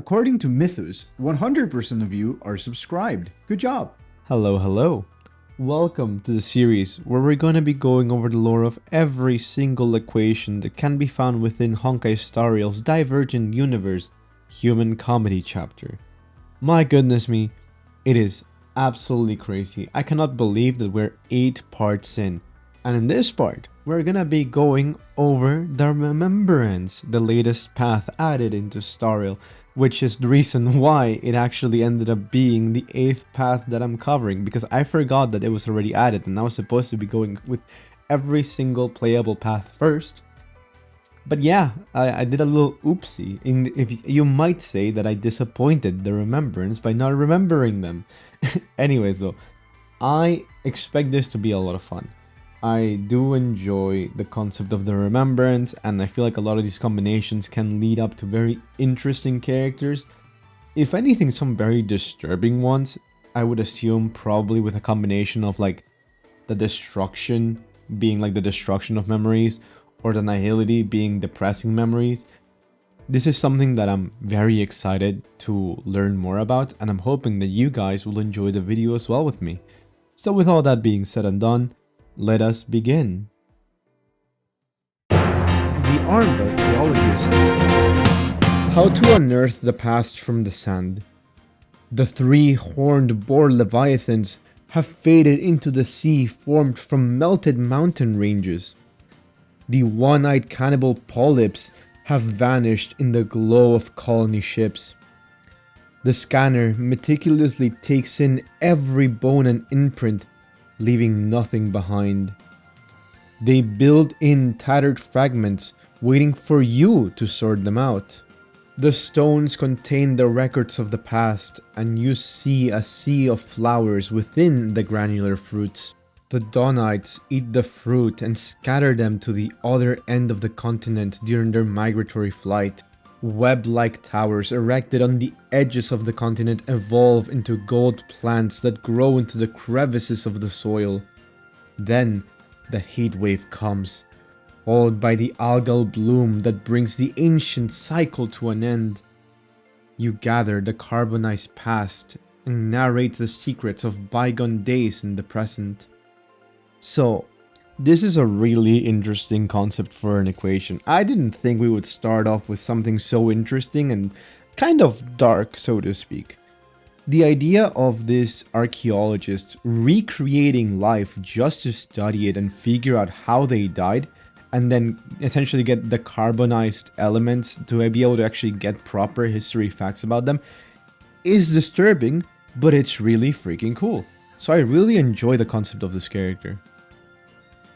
According to Mythos, 100% of you are subscribed. Good job. Hello, hello. Welcome to the series where we're going to be going over the lore of every single equation that can be found within Honkai Star Rail's Divergent universe human comedy chapter. My goodness me, it is absolutely crazy. I cannot believe that we're 8 parts in. And in this part, we're gonna be going over the Remembrance, the latest path added into Star Rail, which is the reason why it actually ended up being the 8th path that I'm covering, because I forgot that it was already added and I was supposed to be going with every single playable path first. But yeah, I did a little oopsie, if you might say that I disappointed the Remembrance by not remembering them. Anyways though, I expect this to be a lot of fun. I do enjoy the concept of the Remembrance, and I feel like a lot of these combinations can lead up to very interesting characters. If anything, some very disturbing ones, I would assume probably with a combination of like the destruction being like the destruction of memories, or the nihility being depressing memories. This is something that I'm very excited to learn more about, and I'm hoping that you guys will enjoy the video as well with me. So with all that being said and done, let us begin. The Armed Archaeologist. How to unearth the past from the sand. The 3 horned boar leviathans have faded into the sea formed from melted mountain ranges. The one-eyed cannibal polyps have vanished in the glow of colony ships. The scanner meticulously takes in every bone and imprint, leaving nothing behind. They build in tattered fragments, waiting for you to sort them out. The stones contain the records of the past, and you see a sea of flowers within the granular fruits. The Daunites eat the fruit and scatter them to the other end of the continent during their migratory flight. Web-like towers erected on the edges of the continent evolve into gold plants that grow into the crevices of the soil. Then, the heat wave comes, followed by the algal bloom that brings the ancient cycle to an end. You gather the carbonized past and narrate the secrets of bygone days in the present. So, this is a really interesting concept for an equation. I didn't think we would start off with something so interesting and kind of dark, so to speak. The idea of this archaeologist recreating life just to study it and figure out how they died, and then essentially get the carbonized elements to be able to actually get proper history facts about them, is disturbing, but it's really freaking cool. So I really enjoy the concept of this character.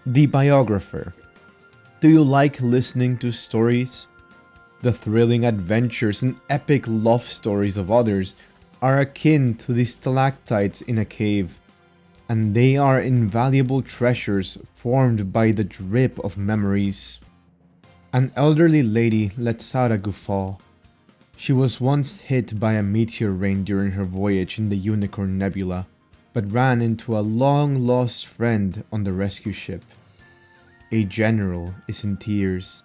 The Biographer. Do you like listening to stories? The thrilling adventures and epic love stories of others are akin to the stalactites in a cave, and they are invaluable treasures formed by the drip of memories. An elderly lady lets out a guffaw. She was once hit by a meteor rain during her voyage in the Unicorn Nebula, but ran into a long-lost friend on the rescue ship. A general is in tears.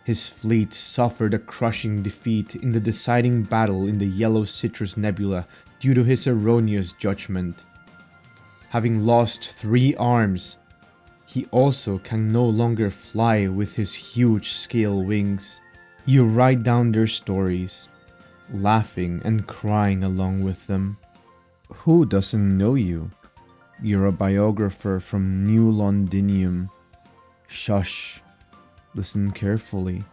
His fleet suffered a crushing defeat in the deciding battle in the Yellow Citrus Nebula due to his erroneous judgment. Having lost 3 arms, he also can no longer fly with his huge scale wings. You write down their stories, laughing and crying along with them. Who doesn't know you? You're a biographer from New Londinium. Shush. Listen carefully.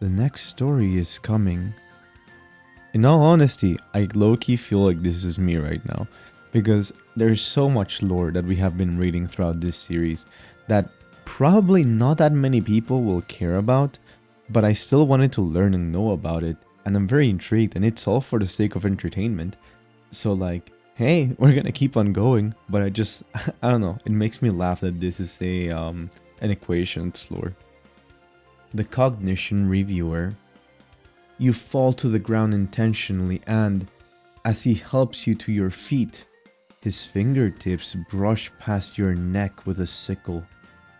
The next story is coming. In all honesty, I low-key feel like this is me right now, because there's so much lore that we have been reading throughout this series that probably not that many people will care about, but I still wanted to learn and know about it, and I'm very intrigued, and it's all for the sake of entertainment. So like, hey, we're gonna keep on going, but I don't know, it makes me laugh that this is an equation lore. The Cognition Reviewer. You fall to the ground intentionally, and as he helps you to your feet, his fingertips brush past your neck with a sickle,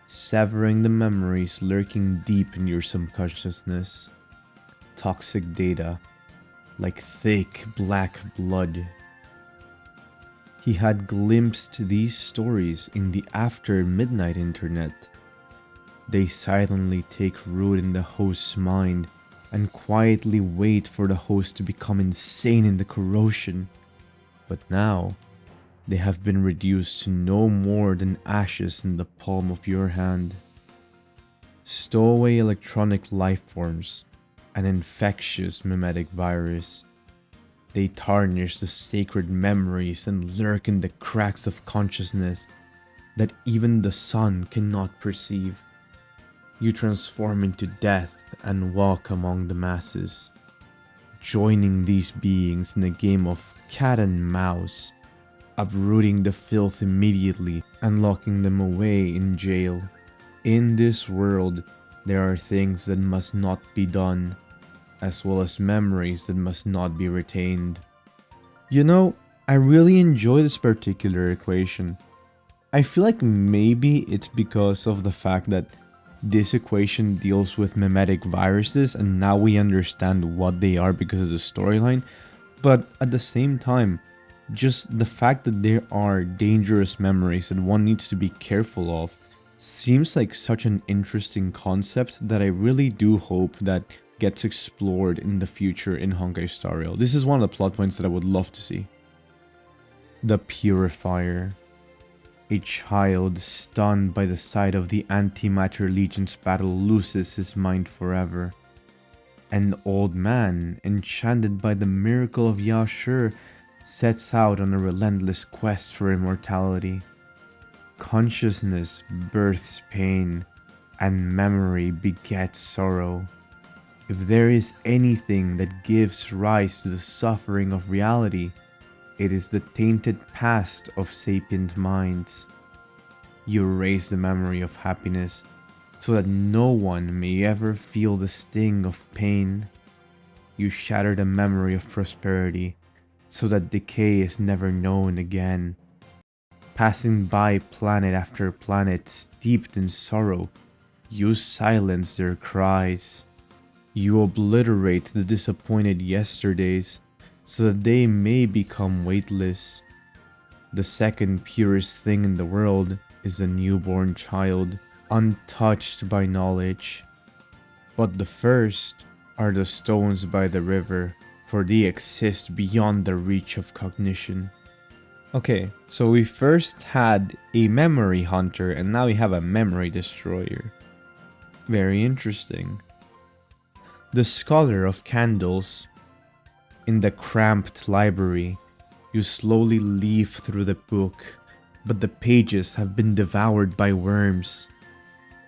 severing the memories lurking deep in your subconsciousness. Toxic data. like thick black blood. He had glimpsed these stories in the after midnight internet. They silently take root in the host's mind and quietly wait for the host to become insane in the corrosion. But now, they have been reduced to no more than ashes in the palm of your hand. Stowaway electronic life forms, an infectious mimetic virus. They tarnish the sacred memories and lurk in the cracks of consciousness that even the sun cannot perceive. You transform into death and walk among the masses, joining these beings in a game of cat and mouse, uprooting the filth immediately and locking them away in jail. In this world, there are things that must not be done, as well as memories that must not be retained. You know, I really enjoy this particular equation. I feel like maybe it's because of the fact that this equation deals with mimetic viruses and now we understand what they are because of the storyline, but at the same time, just the fact that there are dangerous memories that one needs to be careful of seems like such an interesting concept that I really do hope that gets explored in the future in Honkai Star Rail. This is one of the plot points that I would love to see. The Purifier. A child stunned by the sight of the Antimatter Legion's battle loses his mind forever. An old man, enchanted by the miracle of Yashur, sets out on a relentless quest for immortality. Consciousness births pain, and memory begets sorrow. If there is anything that gives rise to the suffering of reality, it is the tainted past of sapient minds. You erase the memory of happiness so that no one may ever feel the sting of pain. You shatter the memory of prosperity so that decay is never known again. Passing by planet after planet steeped in sorrow, you silence their cries. You obliterate the disappointed yesterdays so that they may become weightless. The second purest thing in the world is a newborn child, untouched by knowledge. But the first are the stones by the river, for they exist beyond the reach of cognition. Okay, so we first had a memory hunter and now we have a memory destroyer. Very interesting. The Scholar of Candles. In the cramped library, you slowly leaf through the book, but the pages have been devoured by worms.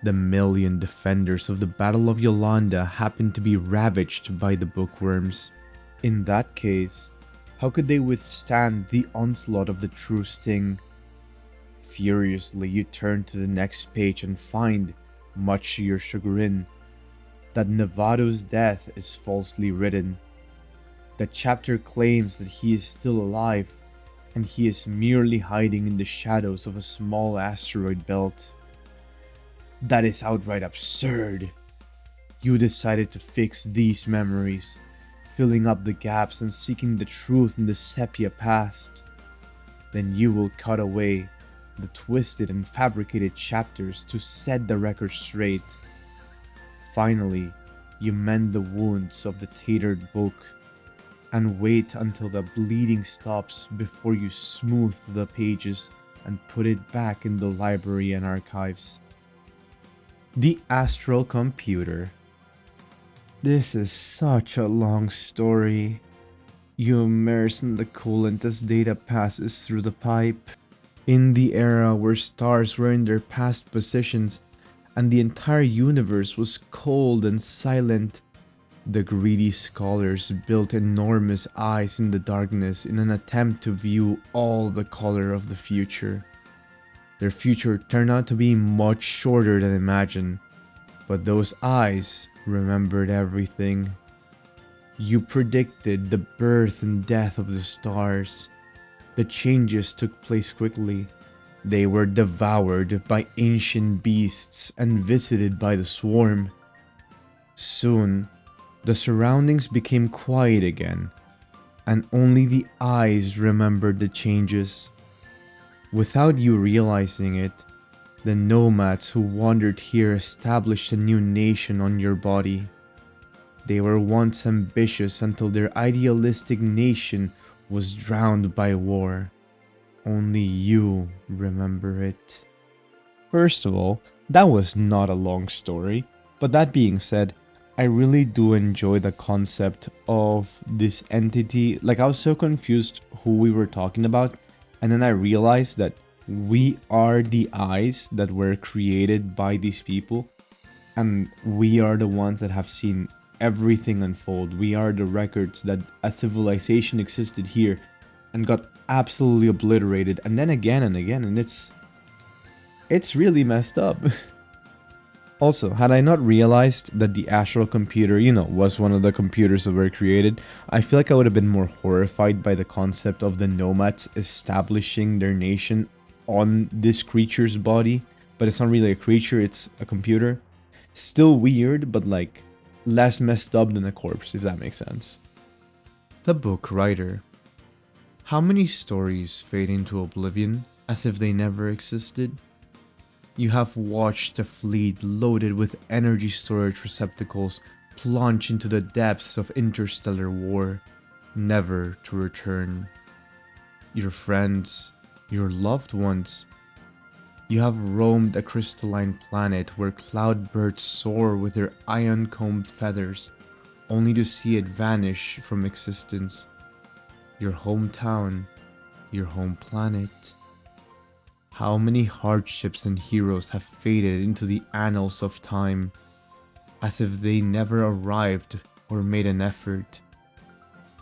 The million defenders of the Battle of Yolanda happen to be ravaged by the bookworms. In that case, how could they withstand the onslaught of the true sting? Furiously, you turn to the next page and find, much to your chagrin, that Nevada's death is falsely written. The chapter claims that he is still alive, and he is merely hiding in the shadows of a small asteroid belt. That is outright absurd. You decided to fix these memories, filling up the gaps and seeking the truth in the sepia past. Then you will cut away the twisted and fabricated chapters to set the record straight. Finally, you mend the wounds of the tattered book and wait until the bleeding stops before you smooth the pages and put it back in the library and archives. The Astral Computer. This is such a long story. You immerse in the coolant as data passes through the pipe. In the era where stars were in their past positions and the entire universe was cold and silent, the greedy scholars built enormous eyes in the darkness in an attempt to view all the color of the future. Their future turned out to be much shorter than imagined, but those eyes remembered everything. You predicted the birth and death of the stars. The changes took place quickly. They were devoured by ancient beasts and visited by the swarm. Soon, the surroundings became quiet again, and only the eyes remembered the changes. Without you realizing it, the nomads who wandered here established a new nation on your body. They were once ambitious until their idealistic nation was drowned by war. Only you remember it. First of all, that was not a long story, but that being said, I really do enjoy the concept of this entity. Like, I was so confused who we were talking about, and then I realized that we are the eyes that were created by these people, and we are the ones that have seen everything unfold. We are the records that a civilization existed here and got absolutely obliterated, and then again and again, and it's really messed up. Also, had I not realized that the Astral Computer, was one of the computers that were created, I feel like I would have been more horrified by the concept of the nomads establishing their nation on this creature's body. But it's not really a creature, it's a computer. Still weird, but like less messed up than a corpse, if that makes sense. The book writer. How many stories fade into oblivion as if they never existed? You have watched a fleet loaded with energy storage receptacles plunge into the depths of interstellar war, never to return. Your friends, your loved ones. You have roamed a crystalline planet where cloudbirds soar with their iron-combed feathers, only to see it vanish from existence. Your hometown, your home planet. How many hardships and heroes have faded into the annals of time, as if they never arrived or made an effort.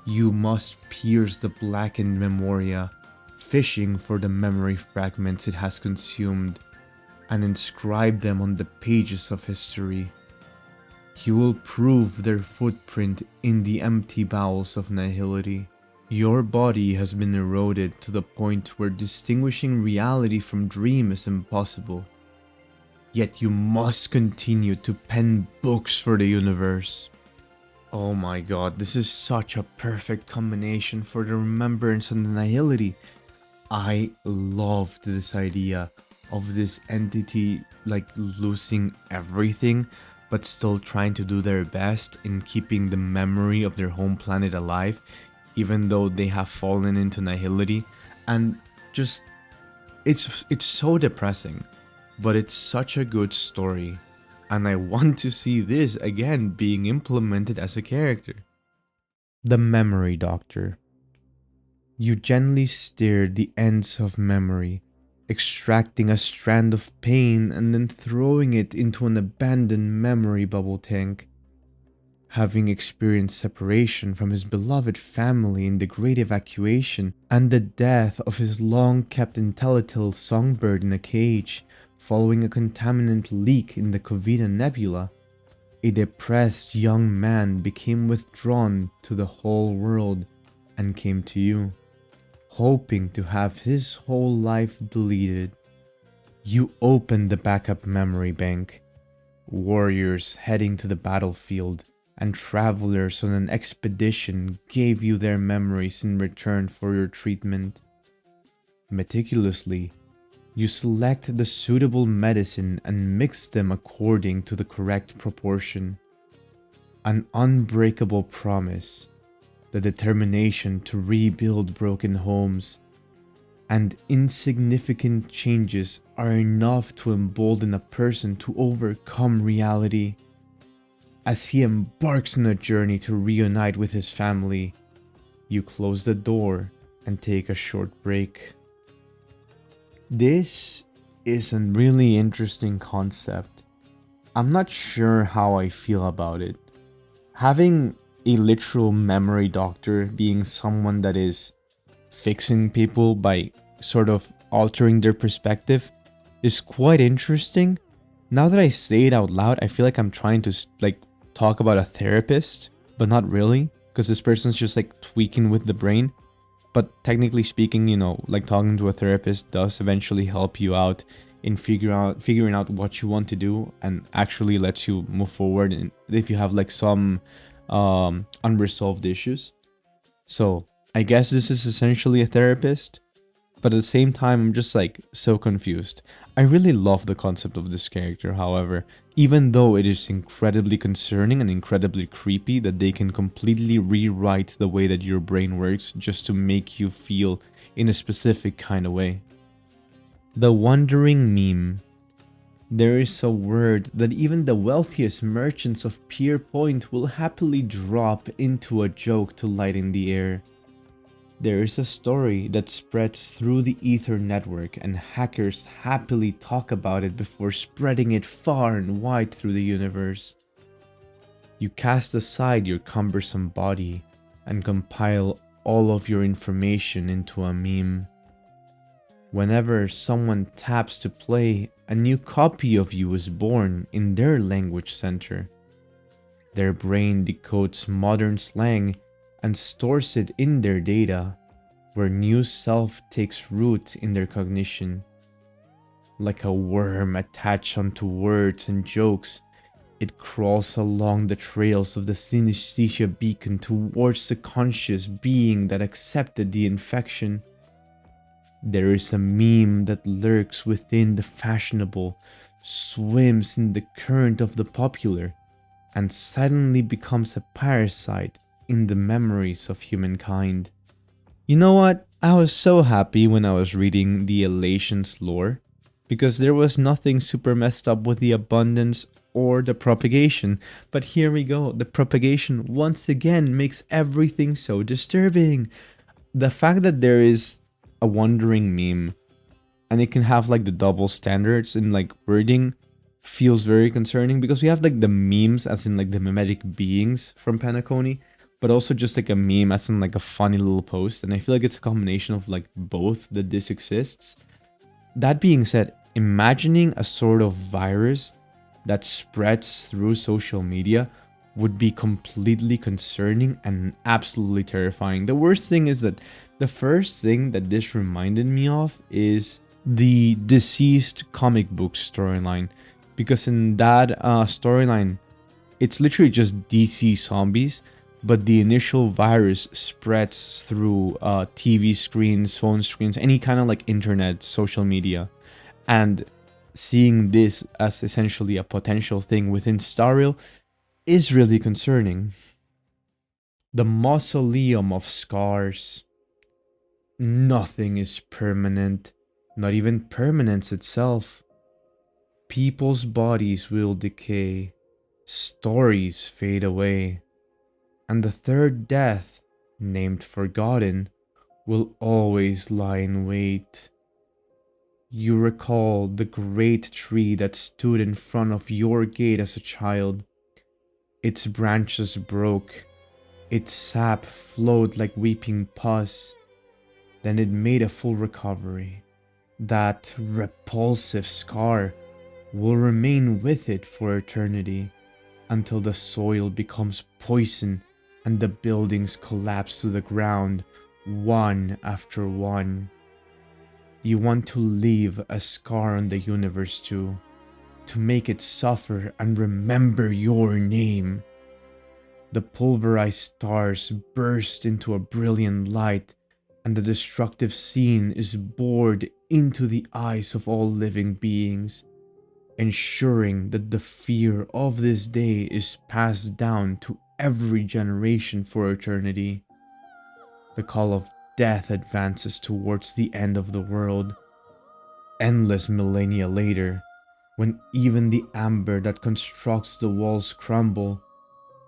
You must pierce the blackened memoria, fishing for the memory fragments it has consumed, and inscribe them on the pages of history. You will prove their footprint in the empty bowels of nihility. Your body has been eroded to the point where distinguishing reality from dream is impossible. Yet you must continue to pen books for the universe. Oh my god, this is such a perfect combination for the remembrance and the nihility. I loved this idea of this entity like losing everything, but still trying to do their best in keeping the memory of their home planet alive, even though they have fallen into nihility. And just it's so depressing, but it's such a good story, and I want to see this again being implemented as a character. The Memory Doctor. You gently steered the ends of memory, extracting a strand of pain and then throwing it into an abandoned memory bubble tank. Having experienced separation from his beloved family in the Great Evacuation and the death of his long-kept intellectual songbird in a cage following a contaminant leak in the Covida Nebula, a depressed young man became withdrawn to the whole world and came to you, hoping to have his whole life deleted. You opened the backup memory bank. Warriors heading to the battlefield and travelers on an expedition gave you their memories in return for your treatment. Meticulously, you select the suitable medicine and mix them according to the correct proportion. An unbreakable promise, the determination to rebuild broken homes, and insignificant changes are enough to embolden a person to overcome reality. As he embarks on a journey to reunite with his family, you close the door and take a short break. This is a really interesting concept. I'm not sure how I feel about it. Having a literal memory doctor being someone that is fixing people by sort of altering their perspective is quite interesting. Now that I say it out loud, I feel like I'm trying to talk about a therapist, but not really, because this person's just tweaking with the brain. But technically speaking, talking to a therapist does eventually help you out in figuring out what you want to do, and actually lets you move forward and if you have some unresolved issues. So I guess this is essentially a therapist, but at the same time, I'm just like so confused. I really love the concept of this character, however, even though it is incredibly concerning and incredibly creepy that they can completely rewrite the way that your brain works just to make you feel in a specific kind of way. The Wandering Meme. There is a word that even the wealthiest merchants of Pier Point will happily drop into a joke to lighten the air. There is a story that spreads through the Ether network, and hackers happily talk about it before spreading it far and wide through the universe. You cast aside your cumbersome body and compile all of your information into a meme. Whenever someone taps to play, a new copy of you is born in their language center. Their brain decodes modern slang and stores it in their data, where new self takes root in their cognition. Like a worm attached onto words and jokes, it crawls along the trails of the synesthesia beacon towards the conscious being that accepted the infection. There is a meme that lurks within the fashionable, swims in the current of the popular, and suddenly becomes a parasite in the memories of humankind. You know what? I was so happy when I was reading the Elations lore, because there was nothing super messed up with the abundance or the propagation. But here we go, the propagation once again makes everything so disturbing. The fact that there is a wandering meme and it can have like the double standards in like wording feels very concerning, because we have like the memes as in like the mimetic beings from Panaconi, but also just like a meme as in like a funny little post, and I feel like it's a combination of like both that this exists. That being said, imagining a sort of virus that spreads through social media would be completely concerning and absolutely terrifying. The worst thing is that the first thing that this reminded me of is the Deceased comic book storyline, because in that storyline, it's literally just DC zombies, but the initial virus spreads through TV screens, phone screens, any kind of like internet, social media. And seeing this as essentially a potential thing within Starreal is really concerning. The Mausoleum of Scars. Nothing is permanent, not even permanence itself. People's bodies will decay, stories fade away, and the third death, named Forgotten, will always lie in wait. You recall the great tree that stood in front of your gate as a child. Its branches broke, its sap flowed like weeping pus. Then it made a full recovery. That repulsive scar will remain with it for eternity, until the soil becomes poison and the buildings collapse to the ground, one after one. You want to leave a scar on the universe too, to make it suffer and remember your name. The pulverized stars burst into a brilliant light, and the destructive scene is bored into the eyes of all living beings, ensuring that the fear of this day is passed down to every generation for eternity. The call of death advances towards the end of the world. Endless millennia later, when even the amber that constructs the walls crumble,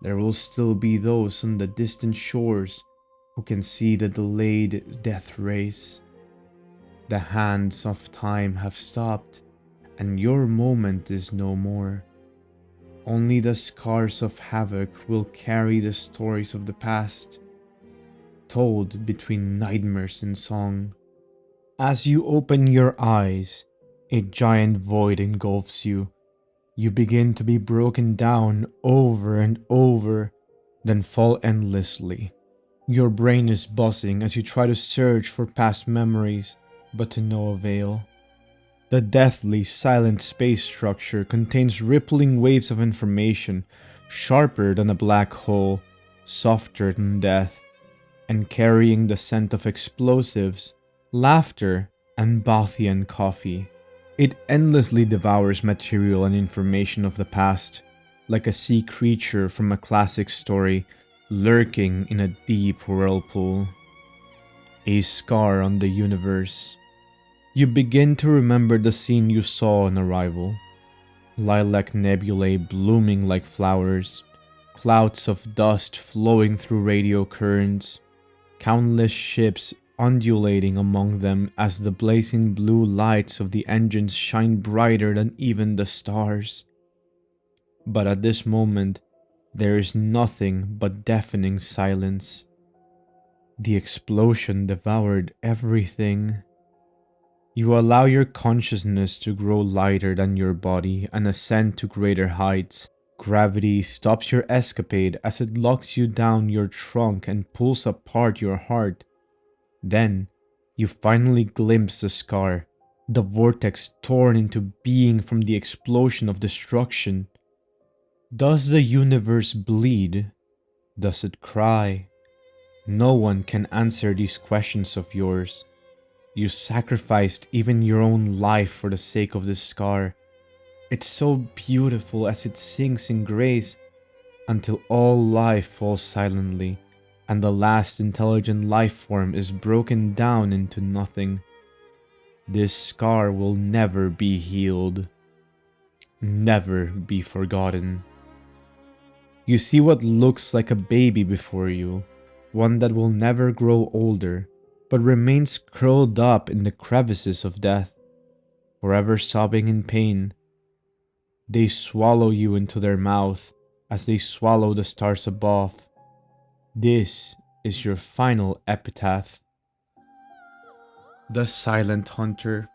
there will still be those on the distant shores who can see the delayed death race. The hands of time have stopped, and your moment is no more. Only the scars of havoc will carry the stories of the past, told between nightmares and song. As you open your eyes, a giant void engulfs you. You begin to be broken down over and over, then fall endlessly. Your brain is buzzing as you try to search for past memories, but to no avail. The deathly, silent space structure contains rippling waves of information, sharper than a black hole, softer than death. and carrying the scent of explosives, laughter, and Bothian coffee. It endlessly devours material and information of the past, like a sea creature from a classic story lurking in a deep whirlpool. A scar on the universe. You begin to remember the scene you saw on arrival. Lilac nebulae blooming like flowers, clouds of dust flowing through radio currents, countless ships undulating among them as the blazing blue lights of the engines shine brighter than even the stars. But at this moment, there is nothing but deafening silence. The explosion devoured everything. You allow your consciousness to grow lighter than your body and ascend to greater heights. Gravity stops your escapade as it locks you down your trunk and pulls apart your heart. Then, you finally glimpse the scar, the vortex torn into being from the explosion of destruction. Does the universe bleed? Does it cry? No one can answer these questions of yours. You sacrificed even your own life for the sake of this scar. It's so beautiful as it sinks in grace until all life falls silently and the last intelligent life form is broken down into nothing. This scar will never be healed, never be forgotten. You see what looks like a baby before you, one that will never grow older, but remains curled up in the crevices of death, forever sobbing in pain. They swallow you into their mouth as they swallow the stars above. This is your final epitaph. The Silent Hunter.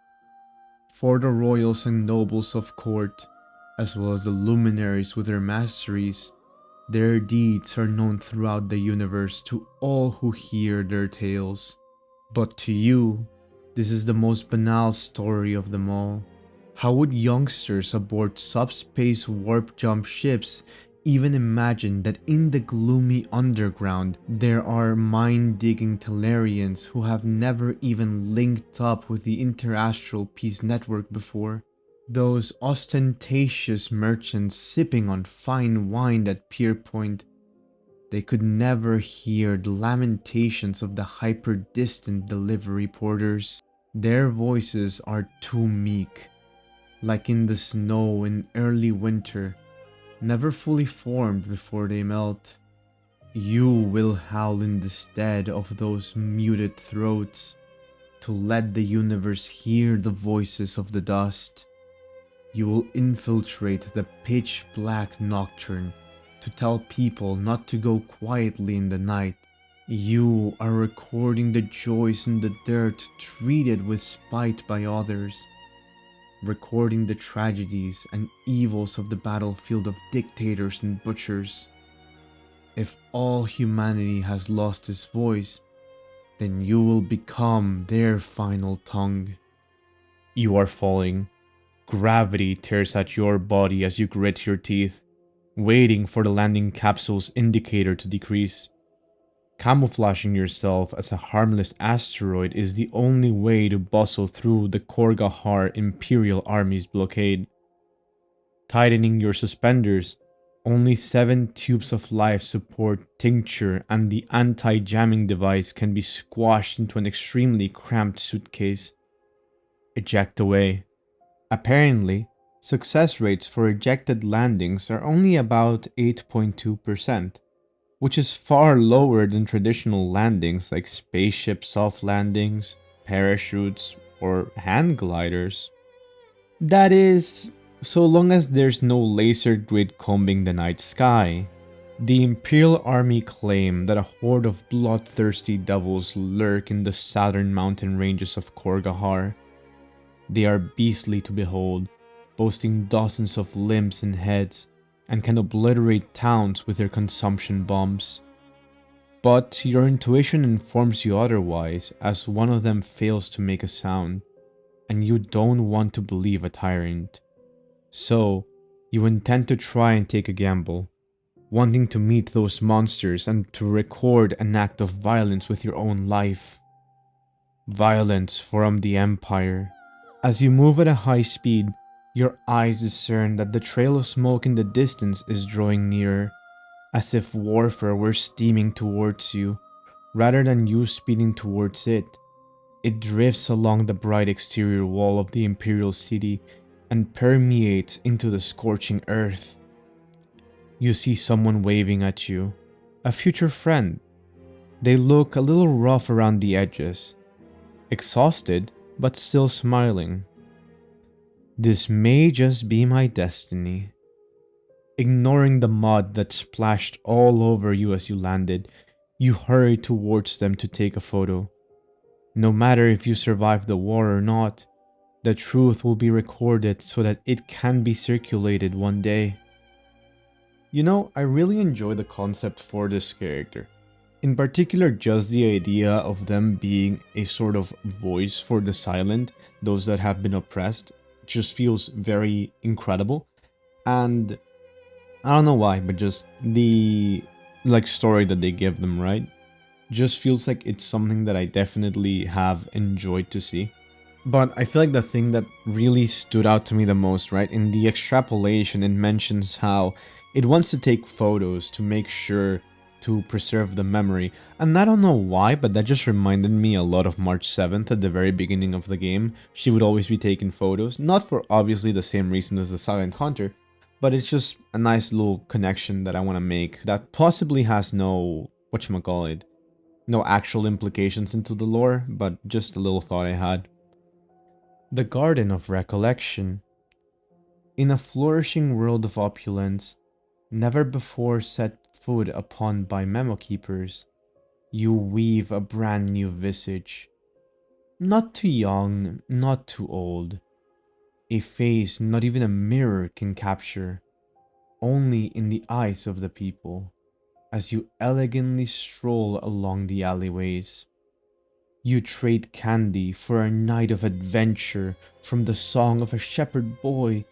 For the royals and nobles of court, as well as the luminaries with their masteries, their deeds are known throughout the universe to all who hear their tales. But to you, this is the most banal story of them all. How would youngsters aboard subspace warp jump ships even imagine that in the gloomy underground there are mind-digging Telarians who have never even linked up with the interastral peace network before? Those ostentatious merchants sipping on fine wine at Pier Point, they could never hear the lamentations of the hyper-distant delivery porters. Their voices are too meek, like in the snow in early winter, never fully formed before they melt. You will howl in the stead of those muted throats, to let the universe hear the voices of the dust. You will infiltrate the pitch-black nocturne to tell people not to go quietly in the night. You are recording the joys in the dirt treated with spite by others, recording the tragedies and evils of the battlefield of dictators and butchers. If all humanity has lost its voice, then you will become their final tongue. You are falling. Gravity tears at your body as you grit your teeth, waiting for the landing capsule's indicator to decrease. Camouflaging yourself as a harmless asteroid is the only way to bustle through the Korgahar Imperial Army's blockade. Tightening your suspenders, only 7 tubes of life support tincture and the anti-jamming device can be squashed into an extremely cramped suitcase. Eject away. Apparently, success rates for ejected landings are only about 8.2%, which is far lower than traditional landings like spaceship soft landings, parachutes, or hand gliders. That is, so long as there's no laser grid combing the night sky. The Imperial Army claim that a horde of bloodthirsty devils lurk in the southern mountain ranges of Korgahar. They are beastly to behold, boasting dozens of limbs and heads, and can obliterate towns with their consumption bombs. But your intuition informs you otherwise, as one of them fails to make a sound, and you don't want to believe a tyrant. So, you intend to try and take a gamble. wanting to meet those monsters and to record an act of violence with your own life. Violence from the Empire. As you move at a high speed, your eyes discern that the trail of smoke in the distance is drawing nearer, as if warfare were steaming towards you, rather than you speeding towards it. It drifts along the bright exterior wall of the Imperial City and permeates into the scorching earth. You see someone waving at you, a future friend. They look a little rough around the edges, exhausted but still smiling. This may just be my destiny. Ignoring the mud that splashed all over you as you landed, you hurry towards them to take a photo. No matter if you survive the war or not, the truth will be recorded so that it can be circulated one day. You know, I really enjoy the concept for this character. In particular, just the idea of them being a sort of voice for the silent, those that have been oppressed, just feels very incredible. And I don't know why, but just the story that they give them, right? Just feels like it's something that I definitely have enjoyed to see. But I feel like the thing that really stood out to me the most, right, in the extrapolation, it mentions how it wants to take photos to make sure to preserve the memory. And I don't know why, but that just reminded me a lot of March 7th at the very beginning of the game. She would always be taking photos, not for obviously the same reason as the Silent Hunter, but it's just a nice little connection that I want to make that possibly has no, whatchamacallit, no actual implications into the lore, but just a little thought I had. The Garden of Recollection. In a flourishing world of opulence, never before set foot upon by memo keepers, you weave a brand new visage. Not too young, not too old. A face not even a mirror can capture, only in the eyes of the people, as you elegantly stroll along the alleyways. You trade candy for a night of adventure from the song of a shepherd boy,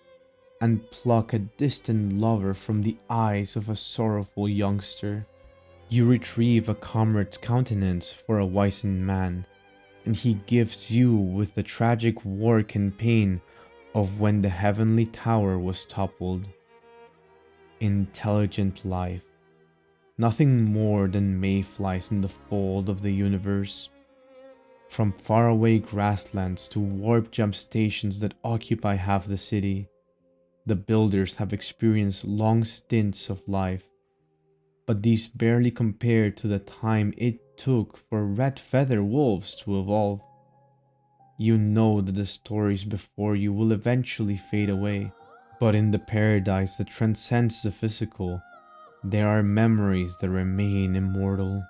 and pluck a distant lover from the eyes of a sorrowful youngster. You retrieve a comrade's countenance for a wizened man, and he gifts you with the tragic war campaign of when the heavenly tower was toppled. Intelligent life. Nothing more than mayflies in the fold of the universe. From faraway grasslands to warp jump stations that occupy half the city, the builders have experienced long stints of life, but these barely compare to the time it took for red feather wolves to evolve. You know that the stories before you will eventually fade away, but in the paradise that transcends the physical, there are memories that remain immortal.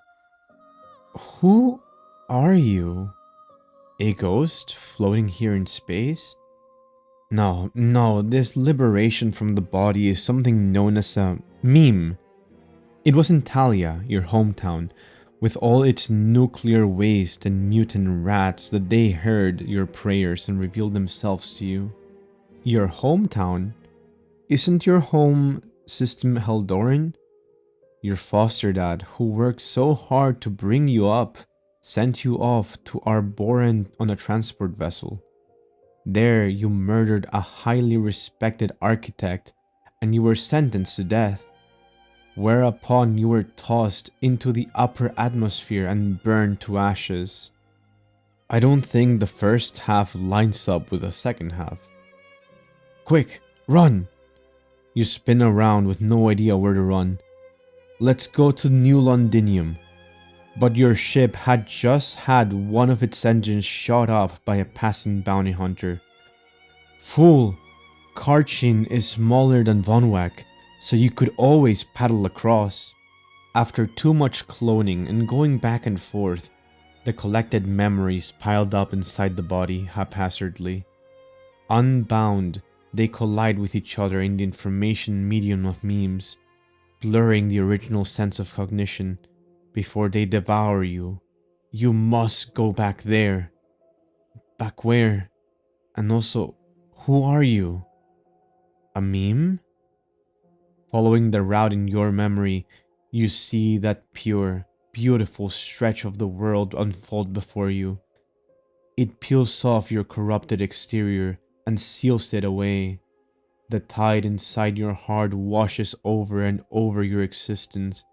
Who are you? A ghost floating here in space? No, this liberation from the body is something known as a meme. It was in Talia, your hometown, with all its nuclear waste and mutant rats, that they heard your prayers and revealed themselves to you. Your hometown? Isn't your home system Heldorin? Your foster dad, who worked so hard to bring you up, sent you off to Arboren on a transport vessel. There you murdered a highly respected architect, and you were sentenced to death, whereupon you were tossed into the upper atmosphere and burned to ashes. I don't think the first half lines up with the second half. Quick, run! You spin around with no idea where to run. Let's go to New Londinium. But your ship had just had one of its engines shot up by a passing bounty hunter. Fool! Karchin is smaller than Vonwak, so you could always paddle across. After too much cloning and going back and forth, the collected memories piled up inside the body haphazardly. Unbound, they collide with each other in the information medium of memes, blurring the original sense of cognition. Before they devour you, you must go back there. Back where? And also, who are you? A meme? Following the route in your memory, you see that pure, beautiful stretch of the world unfold before you. It peels off your corrupted exterior and seals it away. The tide inside your heart washes over and over your existence,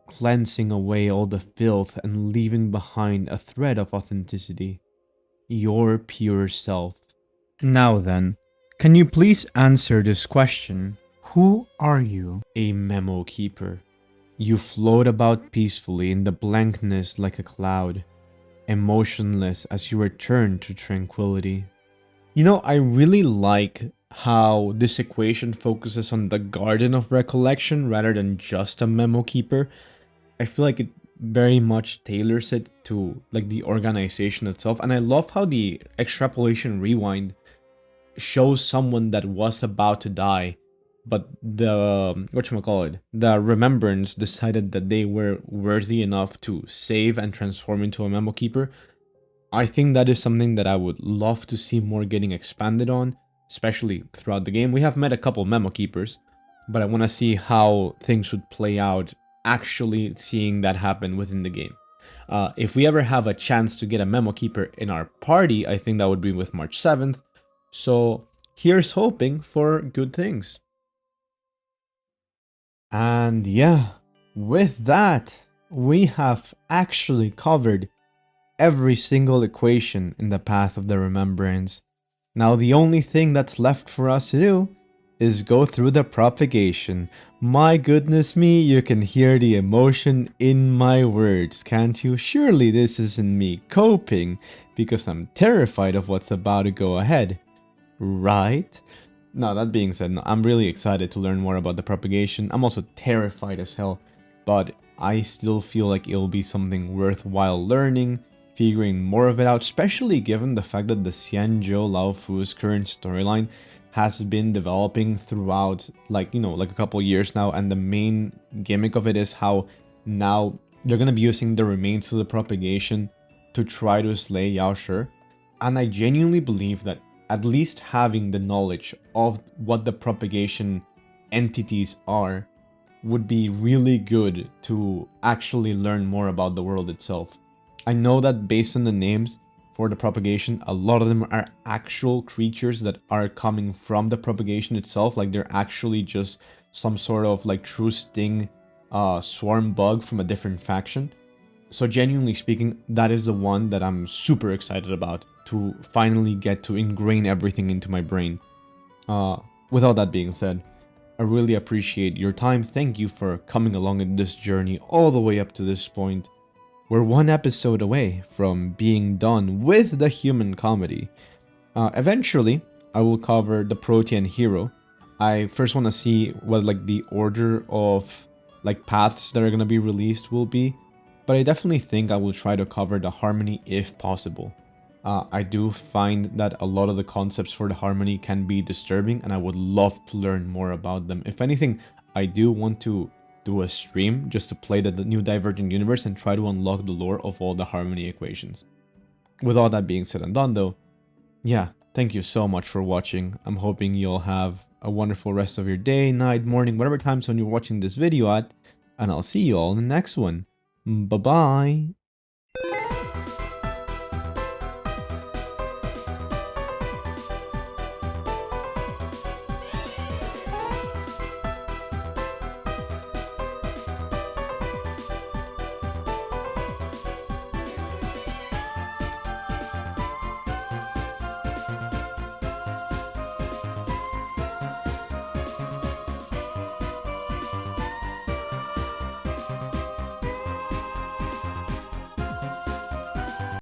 cleansing away all the filth and leaving behind a thread of authenticity. Your pure self. Now then, can you please answer this question? Who are you? A memo keeper. You float about peacefully in the blankness like a cloud, emotionless as you return to tranquility. You know, I really like how this equation focuses on the Garden of Recollection rather than just a memo keeper. I feel like it very much tailors it to like the organization itself, and I love how the extrapolation rewind shows someone that was about to die, but the the Remembrance decided that they were worthy enough to save and transform into a memo keeper. I think that is something that I would love to see more getting expanded on, especially throughout the game. We have met a couple memo keepers, but I want to see how things would play out actually seeing that happen within the game. If we ever have a chance to get a memo keeper in our party, I think that would be with March 7th. So here's hoping for good things. And yeah, with that, we have actually covered every single equation in the path of the Remembrance. Now the only thing that's left for us to do is go through the propagation. My goodness me, you can hear the emotion in my words, can't you? Surely this isn't me coping because I'm terrified of what's about to go ahead, right? Now that being said, no, I'm really excited to learn more about the propagation. I'm also terrified as hell, but I still feel like it'll be something worthwhile learning, figuring more of it out, especially given the fact that the Xianzhou Laofu's current storyline has been developing throughout, like a couple years now, and the main gimmick of it is how now they're gonna be using the remains of the propagation to try to slay Yao Shi. And I genuinely believe that at least having the knowledge of what the propagation entities are would be really good to actually learn more about the world itself. I know that based on the names for the propagation, a lot of them are actual creatures that are coming from the propagation itself, like they're actually just some sort of like true sting swarm bug from a different faction. So genuinely speaking, that is the one that I'm super excited about to finally get to ingrain everything into my brain. With all that being said, I really appreciate your time. Thank you for coming along in this journey all the way up to this point. We're one episode away from being done with the human comedy. Eventually, I will cover the Protean hero. I first want to see what like the order of like paths that are going to be released will be. But I definitely think I will try to cover the harmony if possible. I do find that a lot of the concepts for the harmony can be disturbing, and I would love to learn more about them. If anything, I do want to do a stream just to play the new Divergent universe and try to unlock the lore of all the harmony equations. With all that being said and done though, yeah, thank you so much for watching. I'm hoping you'll have a wonderful rest of your day, night, morning, whatever time zone you're watching this video at, and I'll see you all in the next one. Bye-bye.